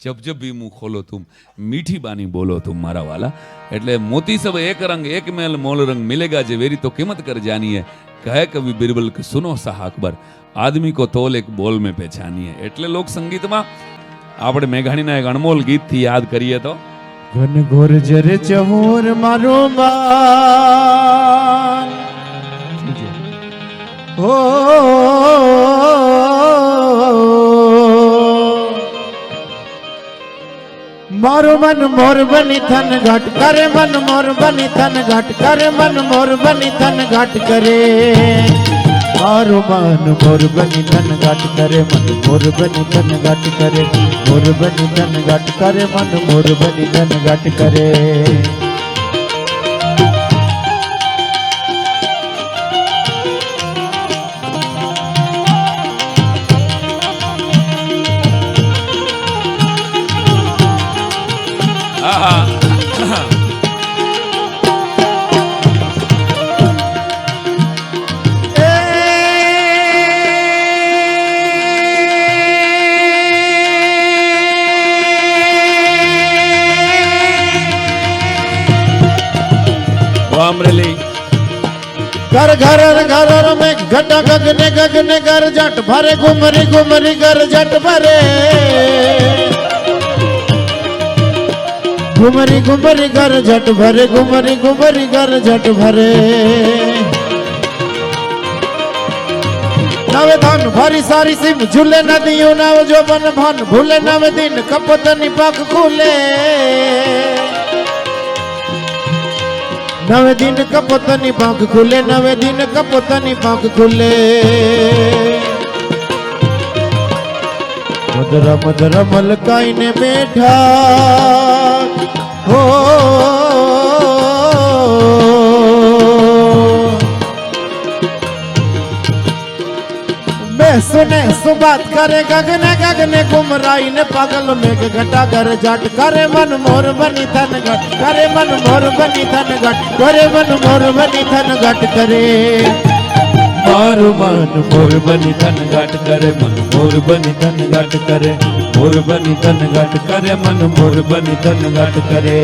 जब जब भी मुंह खोलो तुम मीठी बानी बोलो तुम मारा वाला। એટલે મોતી सब एक रंग एक मेल मोल रंग मिलेगा जे वेरी तो कीमत कर जानी है। कहे कवि बिरबल के सुनो शाह अकबर आदमी को तोल एक बोल में पहचानी है। એટલે લોક સંગીતમાં આપણે મેઘાણીના એક અણમોલ ગીતથી યાદ કરીએ તો ઘન ઘોર જર ચહુર મારો બાન હો मारो मन मोर बनी थन घाट करे मन मोर बनी थन घाट करे मन मोर बनी थन घाट करे मारो मन मोर बनी थन घाट करे मन मोर बनी थन घाट करे मोर बनी थन घाट करे मन मोर बनी थन घाट करे। अमरेली घर घर घर में घटा गगने गगने घर जट भरे घुमरी घुमरी घर जट भरे घुमरी घुमरी घर जट भरे घुमरी घुमरी घर जट भरे नवे धान भरी सारी सिम झूले नदियों नव जो बन भान भूले नवे दिन कपतनी पाक खुले नवे दिन कपोतनी पांख खुले नवे दिन कपोतनी पांख खुले मदरा मदरा मलकाई ने बैठा हो सुने सु बात करे गगने गगने गुमराई ने पागल मेघ घटा कर जाट करे मन मोर बनी थन घट करे मन मोर बनी थन घट करे मन मोर बनी थन घट करे मारो मन मोर बनी थन घट करे मन मोर बनी थन घट करे मोर बनी थन घट करे मन मोर बनी थन घट करे।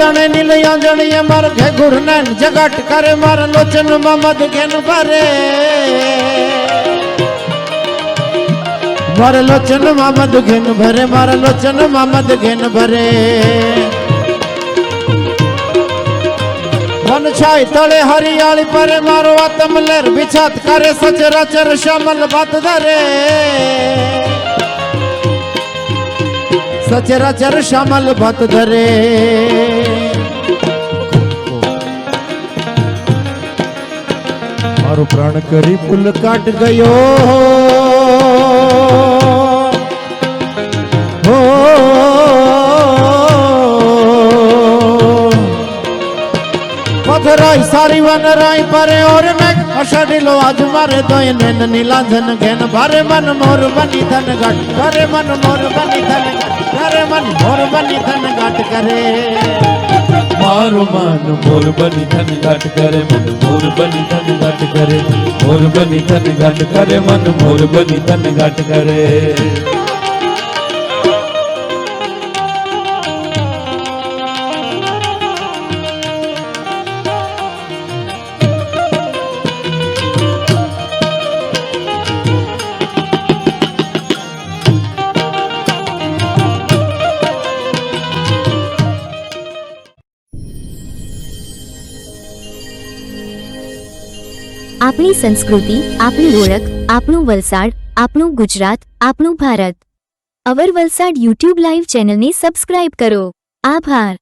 तने नीलिया जड़िया मार घे घुरनैन जगट करे मार लोचन ममद घेन भरे मार लोचन ममद घेन भरे मार लोचन ममद घेन भरे वन छाई तले हरियाली परे मारो आत्म लहर बिछात करे सचराचर श्यामल बात धरे सचराचर श्यामल बात धरे मारो प्राण करी पुल काट गयो हो पथराई सारी वन राई परे और मैं अषाढ़िलो आज मारे तो नैन नीलांजन घेन भरे मन मोर बनी थन घट करे मन मोर बनी थन घट करे मन मोर बनी थन घट करे मारो मन मोर बनी थन घट करे मन मोर बनी थन घट करे मोर बनी थन घट करे मन मोर बनी थन घट करे। આપણી સંસ્કૃતિ, આપણી ઓળખ, આપણું વલસાડ, આપણું ગુજરાત, આપણું ભારત। અવર વલસાડ યુટ્યુબ લાઈવ ચેનલને સબસ્ક્રાઇબ કરો. આભાર.